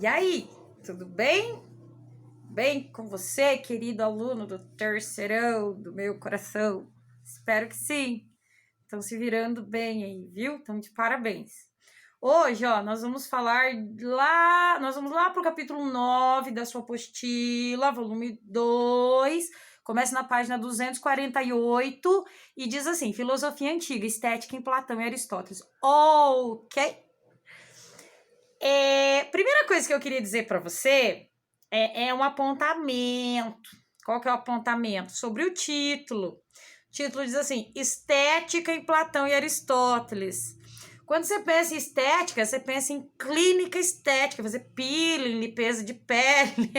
E aí, tudo bem? Bem com você, querido aluno do terceirão do meu coração? Espero que sim. Estão se virando bem aí, viu? Estão de parabéns. Hoje, ó, nós vamos lá pro capítulo 9 da sua apostila, volume 2. Começa na página 248 e diz assim: Filosofia Antiga, Estética em Platão e Aristóteles. Ok? Primeira coisa que eu queria dizer para você é um apontamento. Qual que é o apontamento? Sobre o título. O título diz assim: Estética em Platão e Aristóteles. Quando você pensa em estética, você pensa em clínica estética, fazer peeling, limpeza de pele.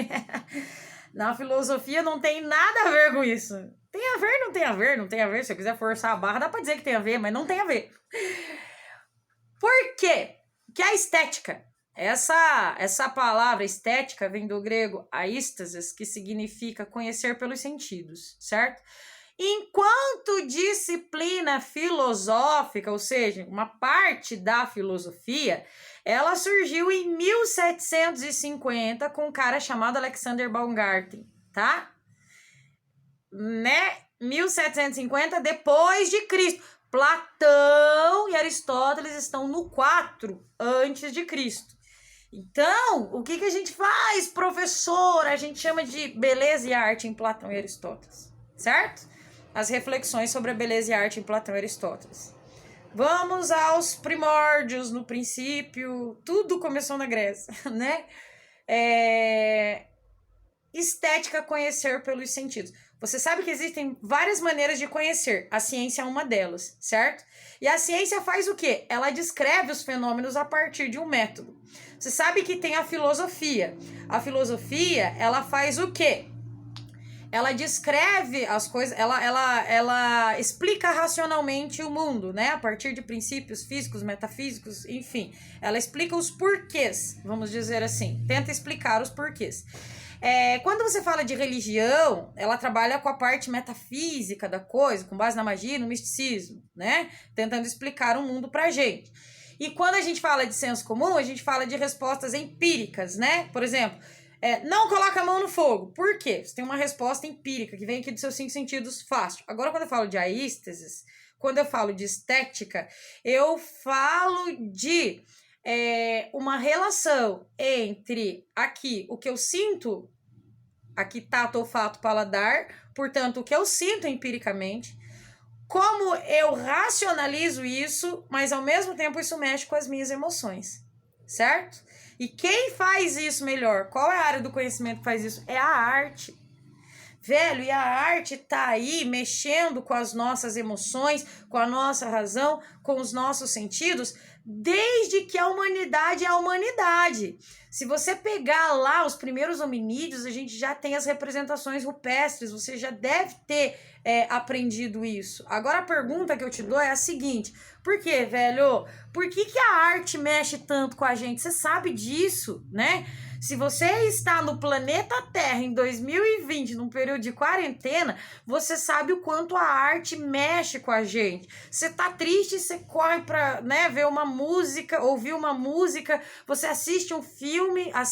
Na filosofia não tem nada a ver com isso. Tem a ver, não tem a ver, não tem a ver. Se eu quiser forçar a barra, dá pra dizer que tem a ver, mas não tem a ver. Por quê? Que a estética, essa palavra estética vem do grego aístasis, que significa conhecer pelos sentidos, certo? Enquanto disciplina filosófica, ou seja, uma parte da filosofia, ela surgiu em 1750 com um cara chamado Alexander Baumgarten, tá? 1750 depois de Cristo. Platão e Aristóteles estão no 4 antes de Cristo. Então, o que a gente faz, professor? A gente chama de beleza e arte em Platão e Aristóteles, certo? As reflexões sobre a beleza e arte em Platão e Aristóteles. Vamos aos primórdios, no princípio, tudo começou na Grécia, né? Estética, conhecer pelos sentidos. Você sabe que existem várias maneiras de conhecer. A ciência é uma delas, certo? E a ciência faz o quê? Ela descreve os fenômenos a partir de um método. Você sabe que tem a filosofia. A filosofia, ela faz o quê? Ela descreve as coisas, ela explica racionalmente o mundo, né? A partir de princípios físicos, metafísicos, enfim. Ela explica os porquês, vamos dizer assim. Tenta explicar os porquês. Quando você fala de religião, ela trabalha com a parte metafísica da coisa, com base na magia e no misticismo, né? Tentando explicar o mundo pra gente. E quando a gente fala de senso comum, a gente fala de respostas empíricas, né? Por exemplo, não coloca a mão no fogo. Por quê? Você tem uma resposta empírica que vem aqui dos seus 5 sentidos fácil. Agora, quando eu falo de aístasis, quando eu falo de estética, eu falo de uma relação entre aqui o que eu sinto, aqui tato, olfato, paladar, portanto, o que eu sinto empiricamente, como eu racionalizo isso, mas ao mesmo tempo isso mexe com as minhas emoções, certo? E quem faz isso melhor? Qual é a área do conhecimento que faz isso? É a arte. Velho, e a arte tá aí mexendo com as nossas emoções, com a nossa razão, com os nossos sentidos, desde que a humanidade é a humanidade. Se você pegar lá os primeiros hominídeos, a gente já tem as representações rupestres, você já deve ter aprendido isso. Agora a pergunta que eu te dou é a seguinte: por que, velho? Por que a arte mexe tanto com a gente? Você sabe disso, né? Se você está no planeta Terra em 2020, num período de quarentena, você sabe o quanto a arte mexe com a gente. Você tá triste, você corre pra, ver uma música, ouvir uma música, você assiste um filme, tá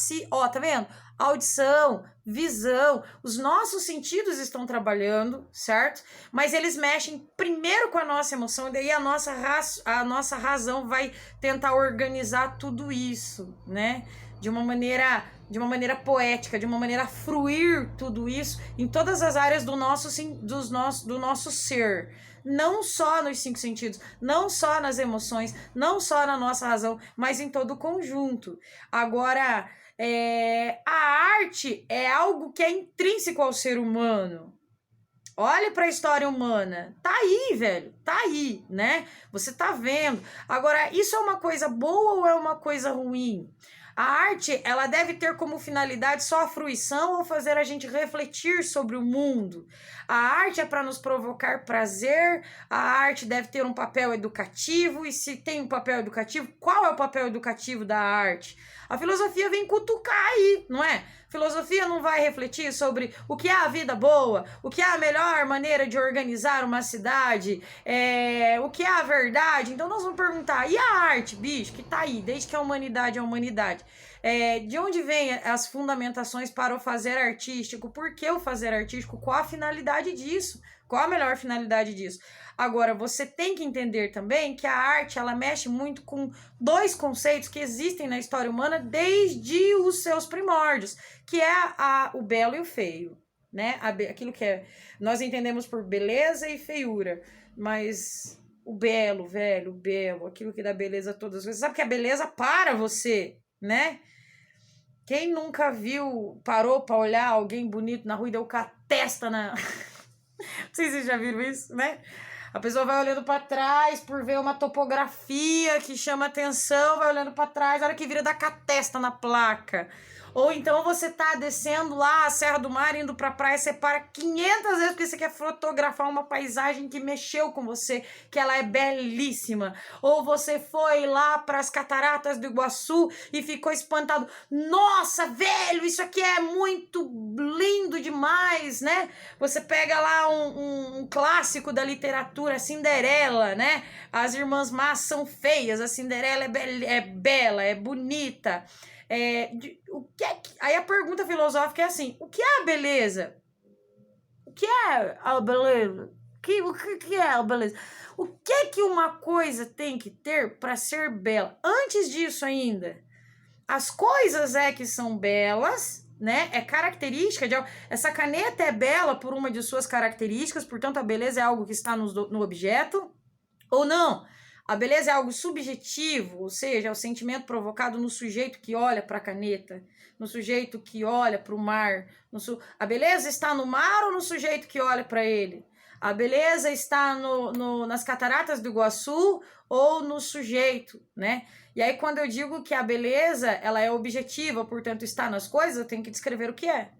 vendo? Audição, visão, os nossos sentidos estão trabalhando, certo? Mas eles mexem primeiro com a nossa emoção, e daí a nossa razão vai tentar organizar tudo isso, né? De uma maneira poética, de uma maneira a fruir tudo isso em todas as áreas do nosso ser. Não só nos 5 sentidos, não só nas emoções, não só na nossa razão, mas em todo o conjunto. Agora, a arte é algo que é intrínseco ao ser humano. Olha para a história humana. Tá aí, velho. Tá aí, né? Você tá vendo. Agora, isso é uma coisa boa ou é uma coisa ruim? A arte, ela deve ter como finalidade só a fruição ou fazer a gente refletir sobre o mundo? A arte é para nos provocar prazer, a arte deve ter um papel educativo, e se tem um papel educativo, qual é o papel educativo da arte? A filosofia vem cutucar aí, não é? Filosofia não vai refletir sobre o que é a vida boa, o que é a melhor maneira de organizar uma cidade, o que é a verdade. Então nós vamos perguntar, e a arte, bicho, que tá aí, desde que a humanidade é a humanidade? De onde vêm as fundamentações para o fazer artístico? Por que o fazer artístico? Qual a finalidade disso? Qual a melhor finalidade disso? Agora, você tem que entender também que a arte, ela mexe muito com dois conceitos que existem na história humana desde os seus primórdios, que é o belo e o feio, né? Aquilo que nós entendemos por beleza e feiura, mas o belo, velho, o belo, aquilo que dá beleza a todas as coisas. Sabe que a beleza para você, né? Quem nunca parou para olhar alguém bonito na rua e deu com a testa na... Não sei se vocês já viram isso, né? A pessoa vai olhando para trás por ver uma topografia que chama atenção, vai olhando para trás, a hora que vira dá com a testa na placa. Ou então você tá descendo lá a Serra do Mar, indo pra praia, você para 500 vezes porque você quer fotografar uma paisagem que mexeu com você, que ela é belíssima. Ou você foi lá pras Cataratas do Iguaçu e ficou espantado. Nossa, velho, isso aqui é muito lindo demais, né? Você pega lá um clássico da literatura, Cinderela, né? As irmãs más são feias, a Cinderela é bela, é bonita. Aí a pergunta filosófica é assim: o que é a beleza? O que é a beleza? O que é a beleza? O que uma coisa tem que ter para ser bela? Antes disso ainda, as coisas que são belas, né? É característica de algo. Essa caneta é bela por uma de suas características, portanto a beleza é algo que está no objeto, ou não? A beleza é algo subjetivo, ou seja, é o sentimento provocado no sujeito que olha para a caneta, no sujeito que olha para o mar. A beleza está no mar ou no sujeito que olha para ele? A beleza está nas Cataratas do Iguaçu ou no sujeito, né? E aí quando eu digo que a beleza ela é objetiva, portanto está nas coisas, eu tenho que descrever o que é.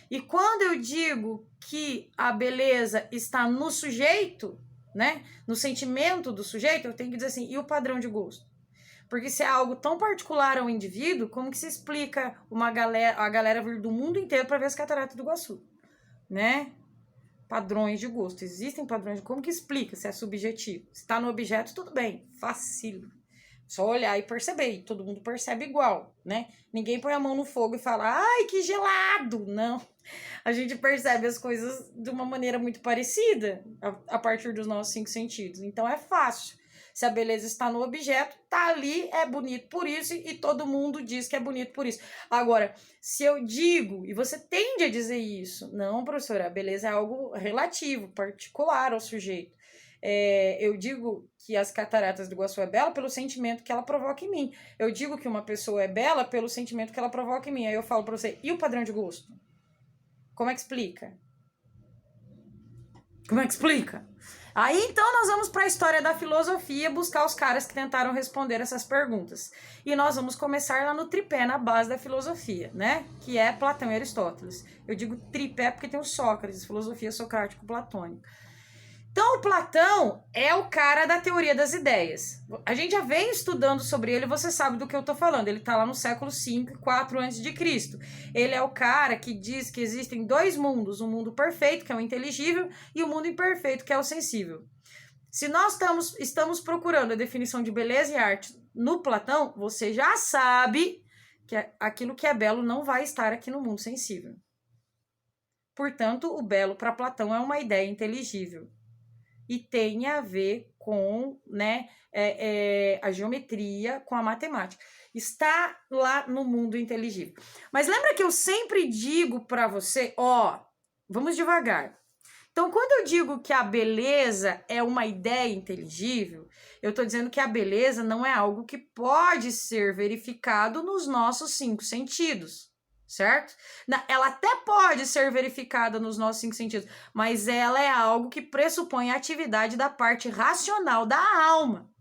E quando eu digo que a beleza está no sujeito, né? No sentimento do sujeito, eu tenho que dizer assim, e o padrão de gosto? Porque se é algo tão particular ao indivíduo, como que se explica a galera vir do mundo inteiro para ver as Cataratas do Iguaçu, né? Padrões de gosto. Existem padrões de... Como que explica se é subjetivo? Se tá no objeto, tudo bem, facílimo. Só olhar e perceber, e todo mundo percebe igual, né? Ninguém põe a mão no fogo e fala, ai, que gelado! Não. A gente percebe as coisas de uma maneira muito parecida a partir dos nossos 5 sentidos. Então é fácil. Se a beleza está no objeto, tá ali, é bonito por isso e todo mundo diz que é bonito por isso. Agora, se eu digo, e você tende a dizer isso, não, professora, a beleza é algo relativo, particular ao sujeito. Eu digo que as Cataratas do Iguaçu é bela pelo sentimento que ela provoca em mim. Eu digo que uma pessoa é bela pelo sentimento que ela provoca em mim. Aí eu falo para você, e o padrão de gosto? Como é que explica? Como é que explica? Aí então nós vamos para a história da filosofia buscar os caras que tentaram responder essas perguntas. E nós vamos começar lá no tripé, na base da filosofia, né? Que é Platão e Aristóteles. Eu digo tripé porque tem o Sócrates, filosofia socrático-platônica. Então, o Platão é o cara da teoria das ideias. A gente já vem estudando sobre ele, você sabe do que eu tô falando. Ele tá lá no século V, 4 a.C. Ele é o cara que diz que existem 2 mundos, o mundo perfeito, que é o inteligível, e o mundo imperfeito, que é o sensível. Se nós estamos procurando a definição de beleza e arte no Platão, você já sabe que aquilo que é belo não vai estar aqui no mundo sensível. Portanto, o belo para Platão é uma ideia inteligível. E tem a ver com, né, a geometria, com a matemática. Está lá no mundo inteligível. Mas lembra que eu sempre digo para você, vamos devagar. Então, quando eu digo que a beleza é uma ideia inteligível, eu estou dizendo que a beleza não é algo que pode ser verificado nos nossos 5 sentidos. Certo? Ela até pode ser verificada nos nossos 5 sentidos, mas ela é algo que pressupõe a atividade da parte racional da alma.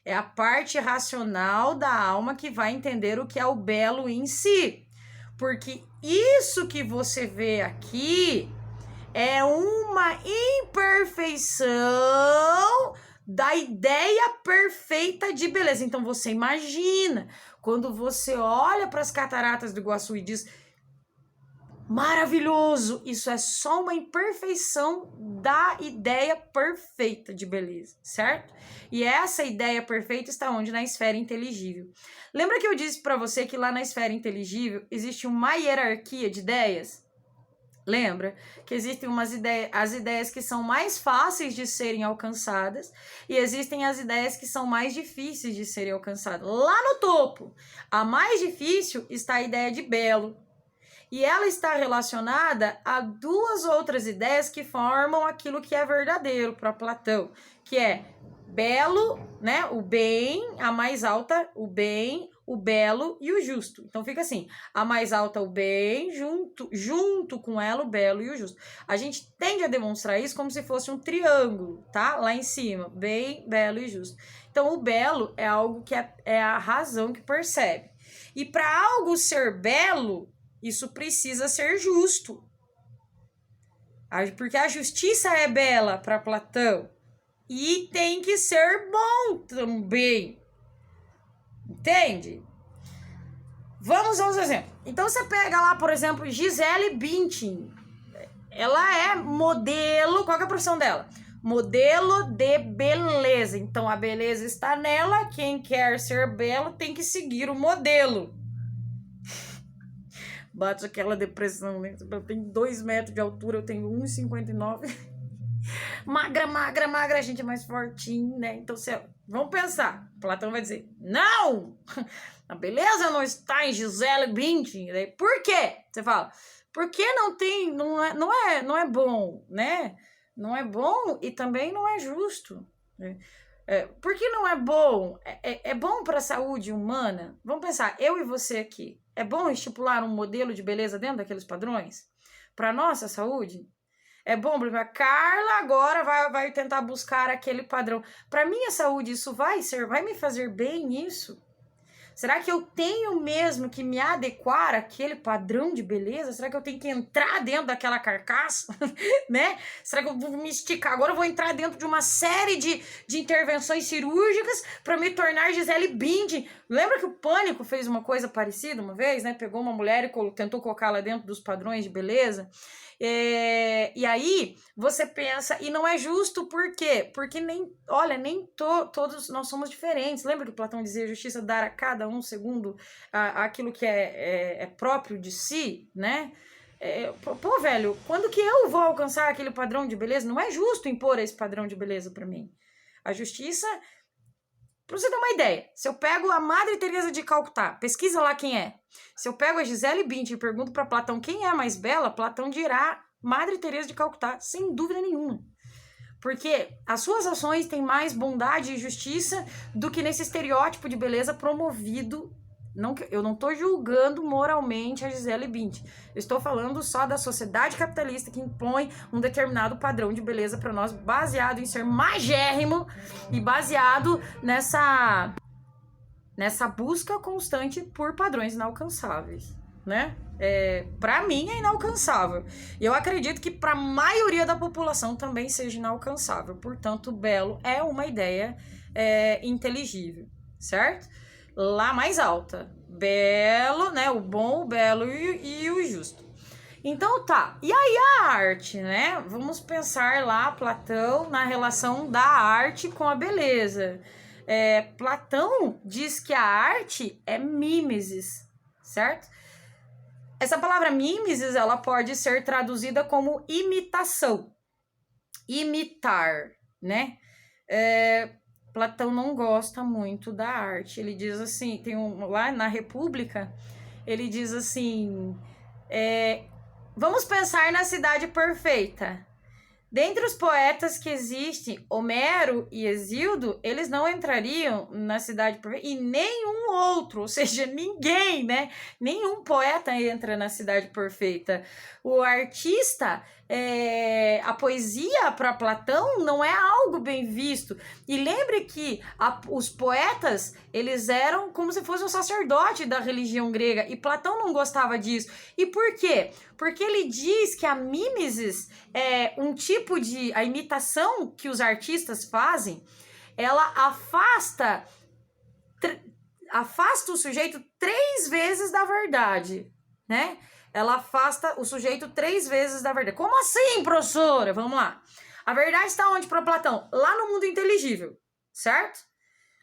É a parte racional da alma que vai entender o que é o belo em si. Porque isso que você vê aqui é uma imperfeição da ideia perfeita de beleza. Então você imagina, quando você olha para as Cataratas do Iguaçu e diz, Maravilhoso! Isso é só uma imperfeição da ideia perfeita de beleza, certo? E essa ideia perfeita está onde? Na esfera inteligível. Lembra que eu disse para você que lá na esfera inteligível existe uma hierarquia de ideias? Lembra que existem as ideias que são mais fáceis de serem alcançadas e existem as ideias que são mais difíceis de serem alcançadas. Lá no topo, a mais difícil está a ideia de belo. E ela está relacionada a duas outras ideias que formam aquilo que é verdadeiro para Platão, que é belo, né? O bem, a mais alta, o bem, o belo e o justo. Então fica assim, a mais alta o bem, junto com ela o belo e o justo. A gente tende a demonstrar isso como se fosse um triângulo, tá? Lá em cima, bem, belo e justo. Então o belo é algo que é a razão que percebe. E para algo ser belo, isso precisa ser justo. Porque a justiça é bela para Platão. E tem que ser bom também. Entende? Vamos aos exemplos. Então você pega lá, por exemplo, Gisele Bündchen. Ela é modelo. Qual que é a profissão dela? Modelo de beleza. Então a beleza está nela. Quem quer ser belo tem que seguir o modelo. Bate aquela depressão, né? Eu tenho 2 metros de altura, eu tenho 1,59. magra, a gente é mais fortinho, né? Então, vamos pensar. Platão vai dizer, não! A beleza não está em Gisele Bündchen. Por quê? Você fala, porque não é bom, né? Não é bom e também não é justo. Né? Por que não é bom? É bom para a saúde humana? Vamos pensar, eu e você aqui. É bom estipular um modelo de beleza dentro daqueles padrões? Para nossa saúde? É bom, porque a Carla agora vai tentar buscar aquele padrão. Para minha saúde, isso vai me fazer bem isso? Será que eu tenho mesmo que me adequar àquele padrão de beleza? Será que eu tenho que entrar dentro daquela carcaça? Né? Será que eu vou me esticar? Agora eu vou entrar dentro de uma série de intervenções cirúrgicas para me tornar Gisele Bündchen. Lembra que o Pânico fez uma coisa parecida uma vez, né? Pegou uma mulher e tentou colocá-la dentro dos padrões de beleza. E aí você pensa, e não é justo, por quê? Porque nem todos nós somos diferentes. Lembra que Platão dizia justiça dar a cada um segundo aquilo que é próprio de si, né? Pô, velho, quando que eu vou alcançar aquele padrão de beleza? Não é justo impor esse padrão de beleza para mim. A justiça, pra você ter uma ideia, se eu pego a Madre Teresa de Calcutá, pesquisa lá quem é. Se eu pego a Gisele Bündchen e pergunto para Platão quem é a mais bela, Platão dirá Madre Teresa de Calcutá, sem dúvida nenhuma. Porque as suas ações têm mais bondade e justiça do que nesse estereótipo de beleza promovido. Eu não estou julgando moralmente a Gisele Bündchen. Eu estou falando só da sociedade capitalista que impõe um determinado padrão de beleza para nós, baseado em ser magérrimo e baseado nessa busca constante por padrões inalcançáveis, né? Para mim é inalcançável. E eu acredito que para a maioria da população também seja inalcançável. Portanto, belo é uma ideia inteligível, certo? Lá mais alta. Belo, né? O bom, o belo e o justo. Então tá. E aí a arte, né? Vamos pensar lá, Platão, na relação da arte com a beleza. Platão diz que a arte é mimesis, certo? Essa palavra mimesis, ela pode ser traduzida como imitação. Imitar, né? Platão não gosta muito da arte. Ele diz assim, lá na República, ele diz assim, vamos pensar na cidade perfeita. Dentre os poetas que existem, Homero e Hesíodo, eles não entrariam na cidade perfeita, e nenhum outro, ou seja, ninguém, né? Nenhum poeta entra na cidade perfeita. O artista, a poesia para Platão não é algo bem visto. E lembre que os poetas, eles eram como se fosse um sacerdote da religião grega, e Platão não gostava disso. E por quê? Porque ele diz que a mimesis é um tipo a imitação que os artistas fazem, ela afasta o sujeito 3 vezes da verdade, né? ela afasta o sujeito 3 vezes da verdade. Como assim, professora? Vamos lá. A verdade está onde para Platão? Lá no mundo inteligível, certo?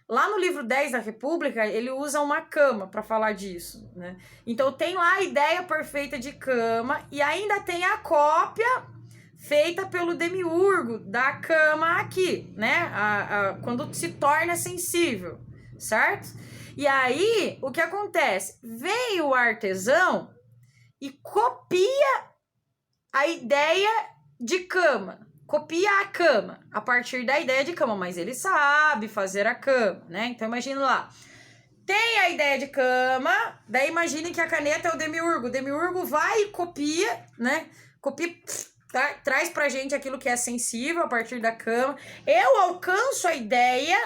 Lá no livro 10 da República, ele usa uma cama para falar disso, né? Então tem lá a ideia perfeita de cama e ainda tem a cópia feita pelo demiurgo da cama aqui, né? Quando se torna sensível, certo? E aí, o que acontece? Vem o artesão e copia a ideia de cama. Copia a cama a partir da ideia de cama, mas ele sabe fazer a cama, né? Então imagina lá. Tem a ideia de cama, daí imagine que a caneta é o demiurgo. O demiurgo vai e copia, né? Copia, traz pra gente aquilo que é sensível a partir da cama. Eu alcanço a ideia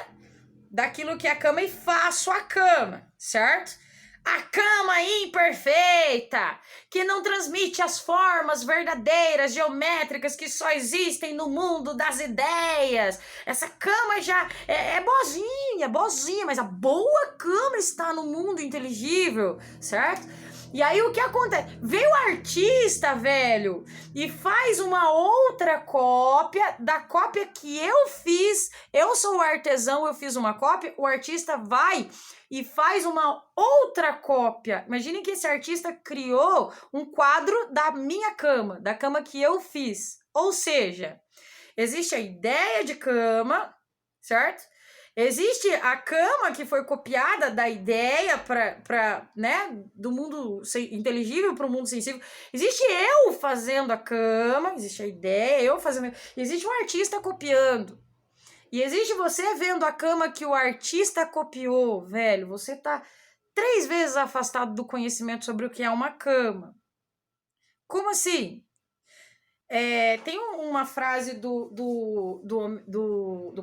daquilo que é a cama e faço a cama, certo? A cama imperfeita, que não transmite as formas verdadeiras, geométricas que só existem no mundo das ideias. Essa cama já é boazinha, mas a boa cama está no mundo inteligível, certo? E aí o que acontece? Vem o artista, velho, e faz uma outra cópia da cópia que eu fiz. Eu sou o artesão, eu fiz uma cópia, o artista vai e faz uma outra cópia. Imagine que esse artista criou um quadro da minha cama, da cama que eu fiz. Ou seja, existe a ideia de cama, certo? Existe a cama que foi copiada da ideia para, né, do mundo inteligível para o mundo sensível. Existe eu fazendo a cama, existe a ideia, eu fazendo. Existe um artista copiando. E existe você vendo a cama que o artista copiou, velho. Você tá 3 vezes afastado do conhecimento sobre o que é uma cama. Como assim? Tem uma frase do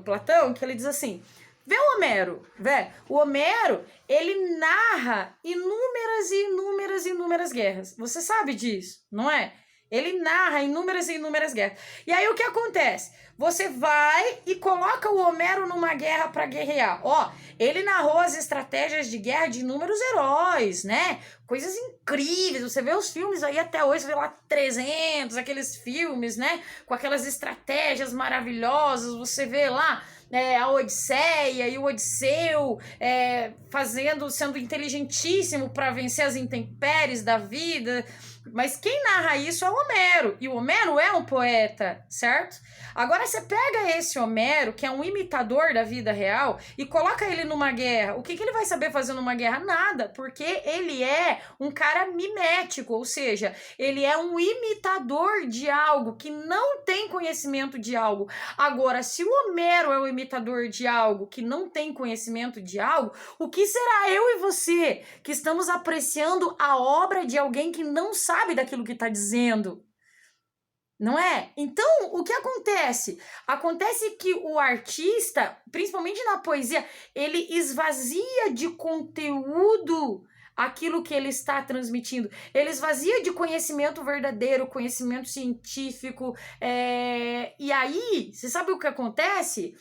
Platão que ele diz assim: vê o Homero, velho. O Homero, ele narra inúmeras guerras. Você sabe disso, não é? Ele narra inúmeras guerras. E aí o que acontece? Você vai e coloca o Homero numa guerra para guerrear. Ó, ele narrou as estratégias de guerra de inúmeros heróis, né? Coisas incríveis. Você vê os filmes aí até hoje, você vê lá 300, aqueles filmes, né? Com aquelas estratégias maravilhosas. Você vê lá a Odisseia e o Odisseu sendo inteligentíssimo para vencer as intempéries da vida. Mas quem narra isso é o Homero. E o Homero é um poeta, certo? Agora você pega esse Homero, que é um imitador da vida real, e coloca ele numa guerra. O que ele vai saber fazer numa guerra? Nada, porque ele é um cara mimético, ou seja, ele é um imitador de algo que não tem conhecimento de algo. Agora, se o Homero é o imitador de algo que não tem conhecimento de algo, o que será eu e você que estamos apreciando a obra de alguém que não sabe daquilo que está dizendo? Não é? Então, o que acontece? Acontece que o artista, principalmente na poesia, ele esvazia de conteúdo aquilo que ele está transmitindo. Ele esvazia de conhecimento verdadeiro, conhecimento científico. E aí, você sabe o que acontece?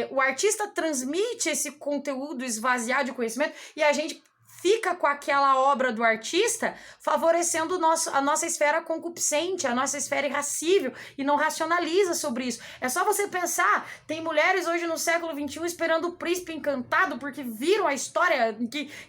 O artista transmite esse conteúdo esvaziado de conhecimento e a gente fica com aquela obra do artista favorecendo a nossa esfera concupiscente, a nossa esfera irracível e não racionaliza sobre isso. É só você pensar, tem mulheres hoje no século XXI esperando o príncipe encantado porque viram a história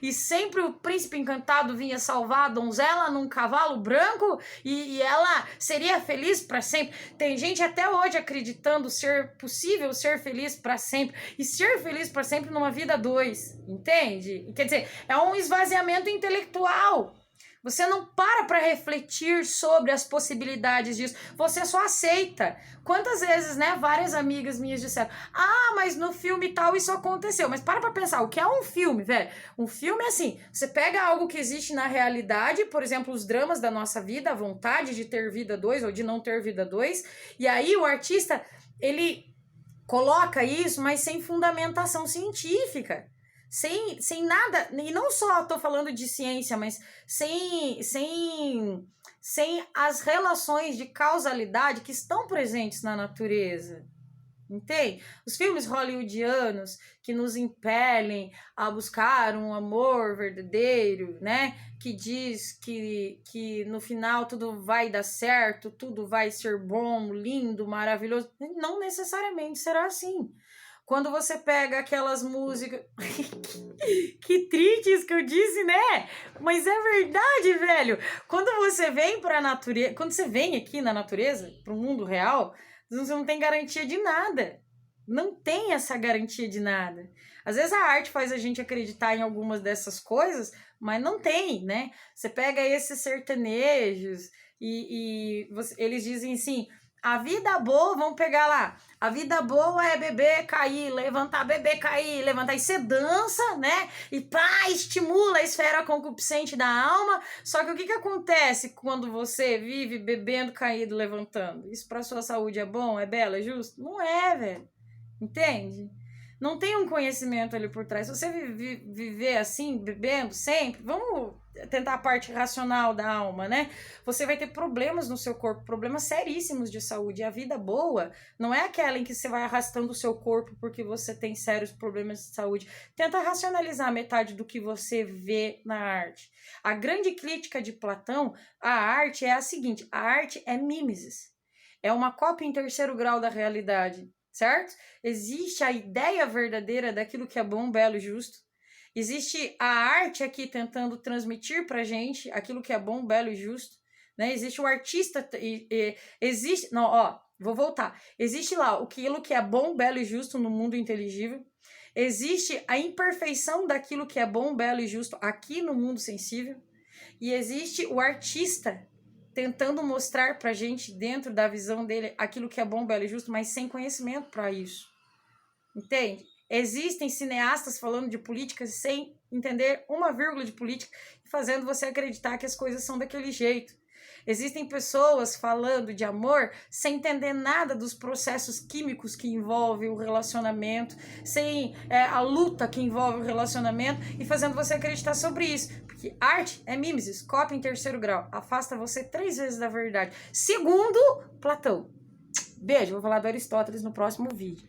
e sempre o príncipe encantado vinha salvar a donzela num cavalo branco e ela seria feliz para sempre. Tem gente até hoje acreditando ser possível ser feliz para sempre e ser feliz para sempre numa vida 2, entende? Quer dizer, é um esvaziamento intelectual. Você não para refletir sobre as possibilidades disso. Você só aceita. Quantas vezes, né, várias amigas minhas disseram: ah, mas no filme tal isso aconteceu. Mas para pensar, o que é um filme, velho? Um filme é assim, você pega algo que existe na realidade, por exemplo, os dramas da nossa vida, a vontade de ter vida 2 ou de não ter vida 2, e aí o artista, ele coloca isso, mas sem fundamentação científica. Sem nada, e não só estou falando de ciência, mas sem as relações de causalidade que estão presentes na natureza. Entende? Os filmes hollywoodianos que nos impelem a buscar um amor verdadeiro, né? Que diz que no final tudo vai dar certo, tudo vai ser bom, lindo, maravilhoso. Não necessariamente será assim. Quando você pega aquelas músicas. Que triste isso que eu disse, né? Mas é verdade, velho. Quando você vem pra natureza. Quando você vem aqui na natureza, pro mundo real, você não tem garantia de nada. Não tem essa garantia de nada. Às vezes a arte faz a gente acreditar em algumas dessas coisas, mas não tem, né? Você pega esses sertanejos eles dizem assim: a vida boa, vamos pegar lá. A vida boa é beber, cair, levantar, beber, cair, levantar. E você dança, né? E pá, estimula a esfera concupiscente da alma. Só que o que acontece quando você vive bebendo, caindo, levantando? Isso pra sua saúde é bom, é belo, é justo? Não é, velho. Entende? Não tem um conhecimento ali por trás. Se você viver assim, bebendo sempre, vamos tentar a parte racional da alma, né? Você vai ter problemas no seu corpo, problemas seríssimos de saúde. E a vida boa não é aquela em que você vai arrastando o seu corpo porque você tem sérios problemas de saúde. Tenta racionalizar metade do que você vê na arte. A grande crítica de Platão à arte é a seguinte: a arte é mimesis. É uma cópia em terceiro grau da realidade. Certo? Existe a ideia verdadeira daquilo que é bom, belo e justo. Existe a arte aqui tentando transmitir pra gente aquilo que é bom, belo e justo. Né? Existe o artista. Existe. Não, ó, vou voltar. Existe lá aquilo que é bom, belo e justo no mundo inteligível. Existe a imperfeição daquilo que é bom, belo e justo aqui no mundo sensível. E existe o artista tentando mostrar pra gente, dentro da visão dele, aquilo que é bom, belo e justo, mas sem conhecimento para isso. Entende? Existem cineastas falando de política sem entender uma vírgula de política e fazendo você acreditar que as coisas são daquele jeito. Existem pessoas falando de amor sem entender nada dos processos químicos que envolvem o relacionamento, sem a luta que envolve o relacionamento e fazendo você acreditar sobre isso. Porque arte é mimesis, cópia em terceiro grau, afasta você 3 vezes da verdade. Segundo Platão. Beijo, vou falar do Aristóteles no próximo vídeo.